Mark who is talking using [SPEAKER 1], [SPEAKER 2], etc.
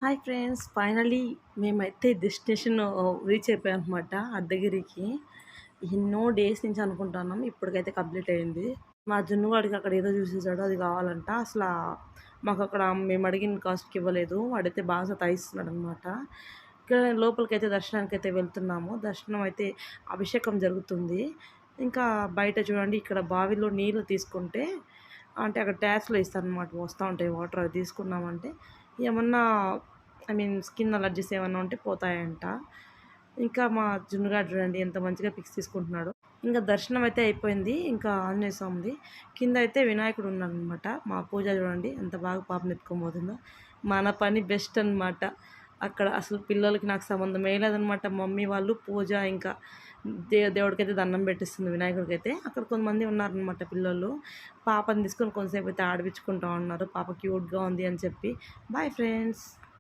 [SPEAKER 1] Hi friends! Finally మేమైతే destination reach అయిపోయామనమాట అర్ధగిరికి. ఎన్నో days నుంచి అనుకుంటున్నాం. ఇప్పటికైతే కంప్లీట్ అయింది. మా జున్నుగాడికి అక్కడ ఏదో చూసేసాడు. అది కావాలంట. మాకక్కడ మేము అడిగిన కాస్ట్‌కి ఇవ్వలేదు. వాడైతే బాగా సతాయిస్తున్నాడనమాట. ఇక్కడ లోపలికైతే దర్శనానికైతే వెళ్తున్నాము. దర్శనం అయితే అభిషేకం జరుగుతుంది. ఇంకా బయట చూడండి ఇక్కడ బావిలో నీళ్ళు తీసుకుంటే అంటే అక్కడ ట్యాప్స్‌లో ఇస్తారనమాట. వస్తా ఉంటాయి వాటర్. అవి తీసుకున్నామంటే ఏమన్నా స్కిన్ అలర్జీస్ ఏమన్నా ఉంటే పోతాయంట. ఇంకా మా జున్నుగాడు చూడండి ఎంత మంచిగా పిక్స్ తీసుకుంటున్నాడో. ఇంకా దర్శనం అయితే అయిపోయింది. ఇంకా ఆంజనేయ స్వామిది. కింద అయితే వినాయకుడు ఉన్నాడనమాట. మా పూజ చూడండి ఎంత బాగా పాపని ఎత్తుకొని పోతుందో. మన పని బెస్ట్ అనమాట. అక్కడ అసలు పిల్లలకి నాకు సంబంధమే లేదనమాట. మమ్మీ వాళ్ళు పూజ ఇంకా దేవుడికైతే దండం పెట్టిస్తుంది వినాయకుడికైతే. అక్కడ కొంతమంది ఉన్నారనమాట పిల్లోళ్ళు. పాపని తీసుకొని కొంతసేపు అయితే ఆడిపించుకుంటా ఉన్నారు. పాప క్యూట్‌గా ఉంది అని చెప్పి. Bye friends.